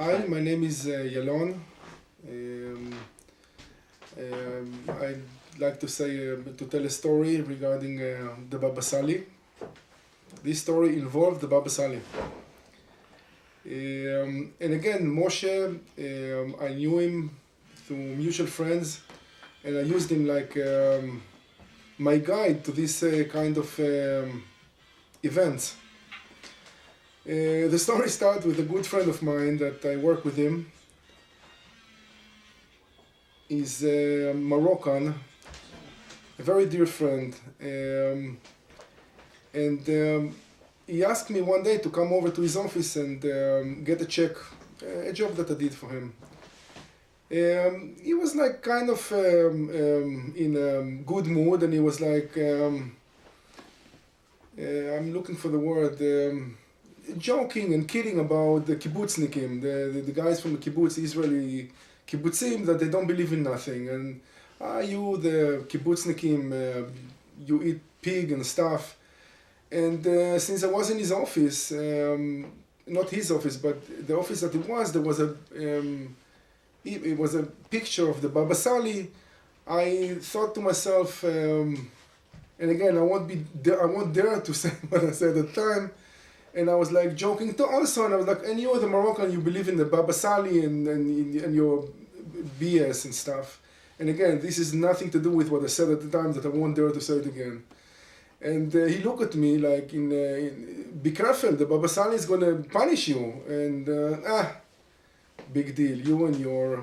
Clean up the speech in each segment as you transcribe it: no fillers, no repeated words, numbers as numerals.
Hi, my name is Yalon. I'd like to to tell a story regarding the Baba Sali. This story involved the Baba Sali. And again, Moshe, I knew him through mutual friends, and I used him like my guide to this kind of events. The story starts with a good friend of mine that I work with him. He's Moroccan, a very dear friend. And he asked me one day to come over to his office and get a check, a job that I did for him. He was like kind of in a good mood, and he was like, I'm looking for the word, joking and kidding about the kibbutznikim, the guys from the kibbutz, Israeli kibbutzim, that they don't believe in nothing. And you, the kibbutznikim, you eat pig and stuff. And since I was in his office, not his office, but the office that it was, there was it was a picture of the Baba Sali. I thought to myself, and again, I won't dare to say what I said at the time. And I was like joking to also, and I was like, and you're the Moroccan, you believe in the Baba Sali and your BS and stuff. And again, this is nothing to do with what I said at the time, that I won't dare to say it again. And he looked at me like, be careful, the Baba Sali is going to punish you. And big deal, you and your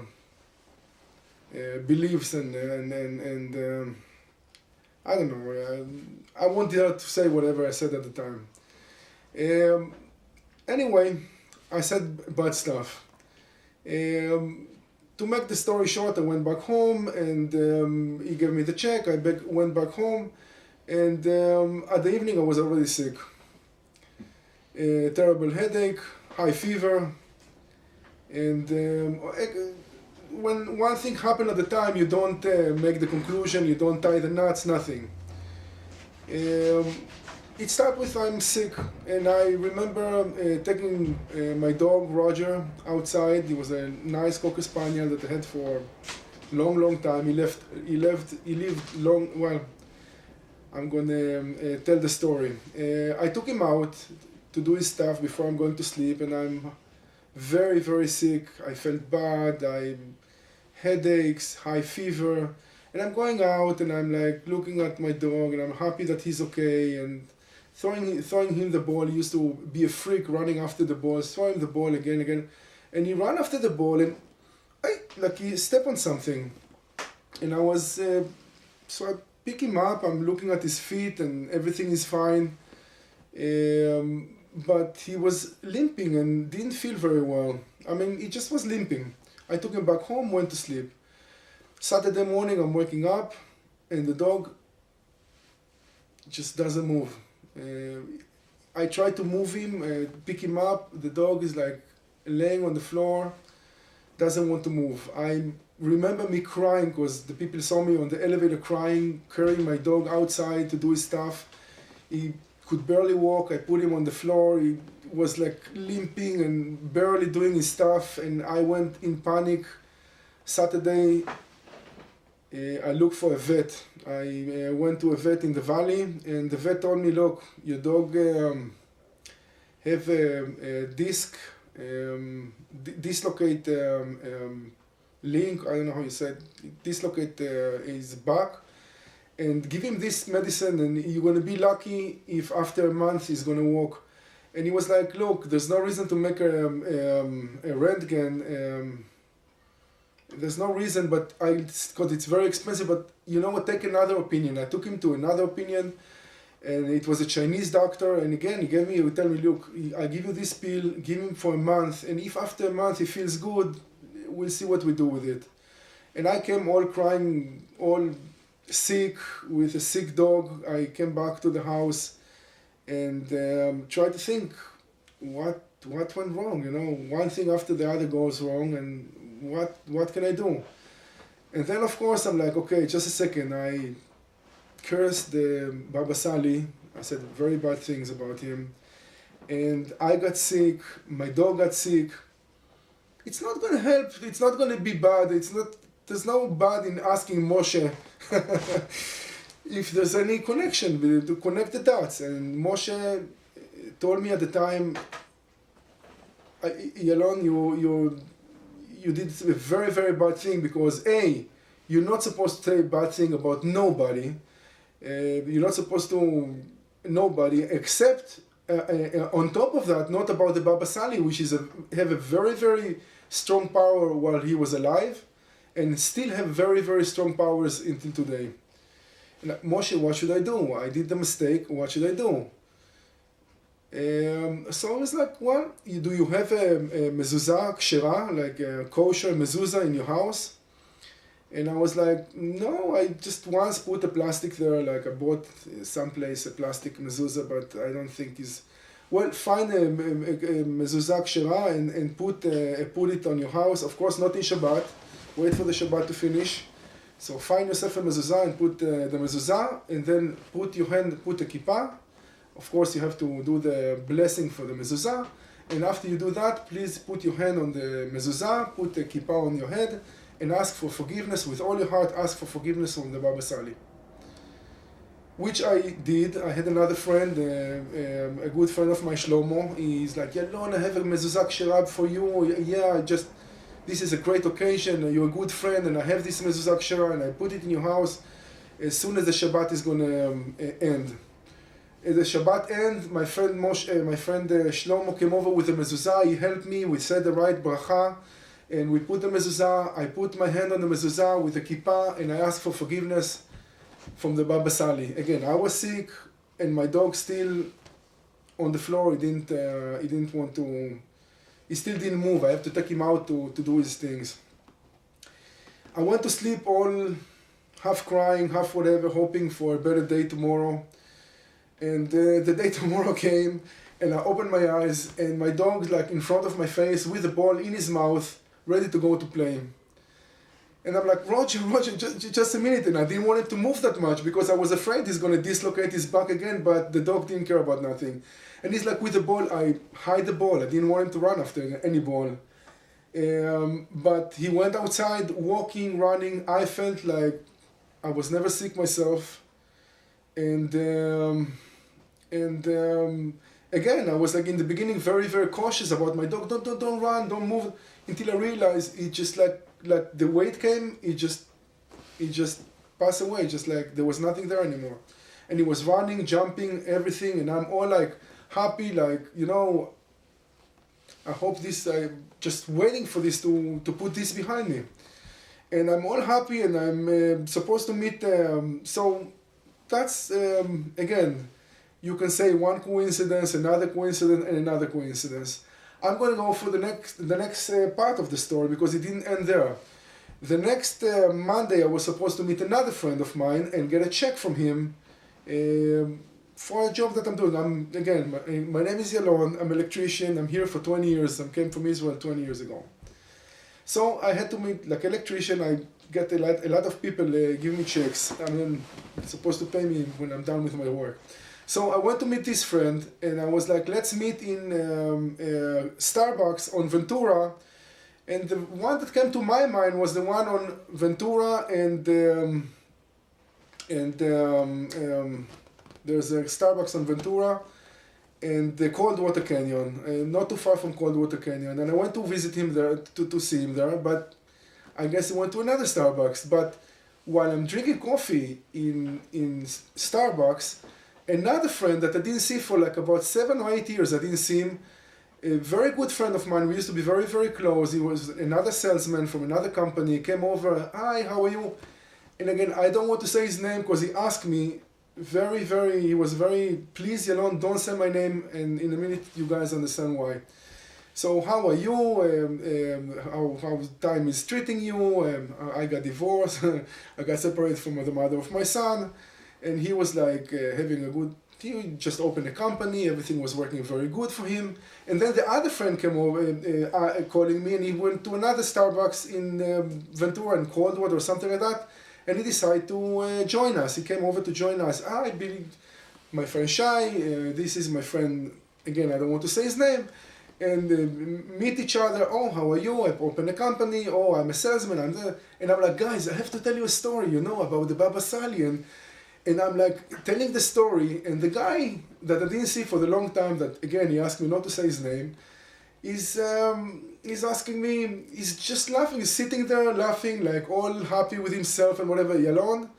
beliefs and I don't know, I won't dare to say whatever I said at the time. Anyway, I said bad stuff. To make the story short, I went back home, and he gave me the check. I went back home, and at the evening I was already sick. Terrible headache, high fever, and when one thing happened at the time, you don't make the conclusion, you don't tie the knots, nothing. It started with I'm sick, and I remember taking my dog Roger outside. He was a nice Cocker Spaniel that I had for a long time. He lived long. Well, I'm gonna tell the story. I took him out to do his stuff before I'm going to sleep, and I'm very sick. I felt bad. I headaches, high fever, and I'm going out and I'm like looking at my dog, and I'm happy that he's okay, and throwing him the ball. He used to be a freak, running after the ball, throwing the ball again, and he ran after the ball, and he stepped on something, and I was so I pick him up. I'm looking at his feet, and everything is fine, but he was limping and didn't feel very well. I mean, he just was limping. I took him back home, went to sleep. Saturday morning, I'm waking up, and the dog just doesn't move. I try to move him, pick him up. The dog is like laying on the floor, doesn't want to move. I remember me crying because the people saw me on the elevator crying, carrying my dog outside to do his stuff. He could barely walk. I put him on the floor. He was like limping and barely doing his stuff, and I went in panic. Saturday, I looked for a vet. I went to a vet in the valley, and the vet told me, look, your dog have a disc, dislocate link, I don't know how you said, dislocate his back, and give him this medicine, and you're going to be lucky if after a month he's going to walk. And he was like, look, there's no reason to make a Röntgen. There's no reason, but because it's very expensive, but you know what, take another opinion. I took him to another opinion, and it was a Chinese doctor, and again, he would tell me, look, I give you this pill, give him for a month, and if after a month he feels good, we'll see what we do with it. And I came all crying, all sick, with a sick dog. I came back to the house and tried to think, what went wrong, you know? One thing after the other goes wrong, and what can I do? And then of course I'm like, okay, just a second. I cursed the Baba Sali. I said very bad things about him. And I got sick, my dog got sick, it's not going to help. It's not going to be bad. There's no bad in asking Moshe if there's any connection, to connect the dots. And Moshe told me at the time, Yalon, you did a very, very bad thing, because A, you're not supposed to say a bad thing about nobody. You're not supposed to nobody, except on top of that, not about the Baba Sali, which have a very, very strong power while he was alive, and still have very, very strong powers until today. Like, Moshe, what should I do? I did the mistake. What should I do? So I was like, well, do you have a mezuzah kshera, like a kosher mezuzah in your house? And I was like, no, I just once put a plastic there, like I bought someplace a plastic mezuzah, but I don't think is... Well, find a mezuzah kshera and put it on your house. Of course, not in Shabbat. Wait for the Shabbat to finish. So find yourself a mezuzah and put the mezuzah, and then put a kippah. Of course, you have to do the blessing for the mezuzah. And after you do that, please put your hand on the mezuzah, put the kippah on your head, and ask for forgiveness with all your heart. Ask for forgiveness from the Baba Sali. Which I did. I had another friend, a good friend of mine, Shlomo. He's like, Yalon, I have a mezuzah kshera for you. Yeah, this is a great occasion. You're a good friend, and I have this mezuzah kshera, and I put it in your house as soon as the Shabbat is going to end. At the Shabbat end, my friend Shlomo came over with the mezuzah. He helped me. We said the right bracha, and we put the mezuzah. I put my hand on the mezuzah with the kippah, and I asked for forgiveness from the Baba Sali. Again, I was sick, and my dog still on the floor. He didn't want to. He still didn't move. I have to take him out to do his things. I went to sleep all half crying, half whatever, hoping for a better day tomorrow. And the day tomorrow came, and I opened my eyes, and my dog like in front of my face with the ball in his mouth, ready to go to play. And I'm like, Roger, just a minute. And I didn't want him to move that much because I was afraid he's going to dislocate his back again, but the dog didn't care about nothing. And he's like, with the ball, I hide the ball. I didn't want him to run after any ball. But he went outside, walking, running. I felt like I was never sick myself. And again, I was like in the beginning very, very cautious about my dog. Don't run, don't move. Until I realized it just like the weight came, it just passed away. Just like there was nothing there anymore. And he was running, jumping, everything. And I'm all like happy, like, I hope I'm just waiting for this to put this behind me. And I'm all happy, and I'm supposed to meet, so that's, again, you can say one coincidence, another coincidence, and another coincidence. I'm going to go for the next part of the story, because it didn't end there. The next Monday, I was supposed to meet another friend of mine and get a check from him for a job that I'm doing. My name is Yalon, I'm an electrician, I'm here for 20 years, I came from Israel 20 years ago. So I had to meet, like electrician, I get a lot of people give me checks. I mean, it's supposed to pay me when I'm done with my work. So I went to meet this friend, and I was like, let's meet in Starbucks on Ventura. And the one that came to my mind was the one on Ventura there's a Starbucks on Ventura and the Coldwater Canyon, not too far from Coldwater Canyon. And I went to visit him there, to see him there, but I guess he went to another Starbucks. But while I'm drinking coffee in Starbucks, another friend that I didn't see for like about 7 or 8 years, I didn't see him, a very good friend of mine, we used to be very, very close. He was another salesman from another company. He came over, hi, how are you? And again, I don't want to say his name because he asked me he was very, please, Yalon, don't say my name, and in a minute you guys understand why. So how are you? How time is treating you? I got divorced. I got separated from the mother of my son. And he was like he just opened a company, everything was working very good for him. And then the other friend came over calling me, and he went to another Starbucks in Ventura, in Coldwater or something like that. And he decided to join us. He came over to join us. I believe my friend Shai, this is my friend, again, I don't want to say his name. and meet each other. Oh, how are you? I open a company. Oh, I'm a salesman. And I'm like, guys, I have to tell you a story, about the Baba Sali. And I'm like telling the story, and the guy that I didn't see for the long time, that again, he asked me not to say his name, is asking me, he's just laughing, he's sitting there laughing, like all happy with himself and whatever. Yalon,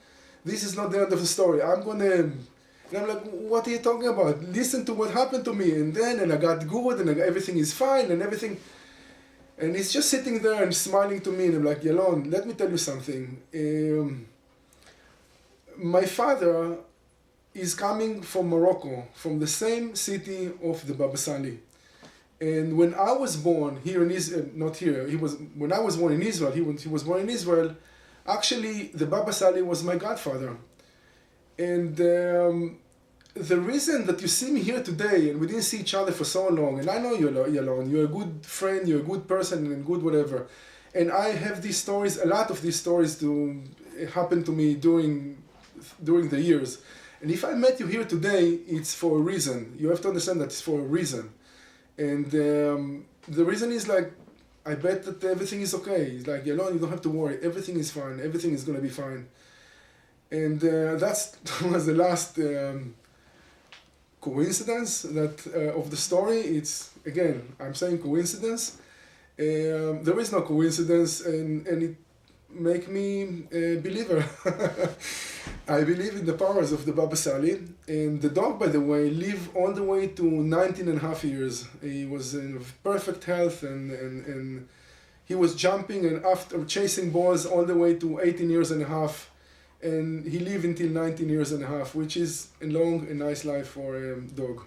this is not the end of the story. And I'm like, what are you talking about? Listen to what happened to me. And I got good, and everything is fine, and everything. And he's just sitting there and smiling to me, and I'm like, Yalon, let me tell you something. My father is coming from Morocco, from the same city of the Baba Sali. And when I was born here in Israel, not here, when I was born in Israel, he was born in Israel, actually the Baba Sali was my godfather. And the reason that you see me here today, and we didn't see each other for so long, and I know you're Yalon, you're a good friend, you're a good person, and good whatever. And I have these stories, a lot of these stories to happen to me during the years. And if I met you here today, it's for a reason. You have to understand that it's for a reason. And the reason is like, I bet that everything is okay. It's like, Yalon, you don't have to worry. Everything is fine. Everything is going to be fine. And that was the last coincidence of the story. It's, again, I'm saying coincidence. There is no coincidence, and it make me a believer. I believe in the powers of the Baba Sali. And the dog, by the way, lived all the way to 19 and a half years. He was in perfect health, and he was jumping and after chasing balls all the way to 18 years and a half. And he lived until 19 years and a half, which is a long and nice life for a dog.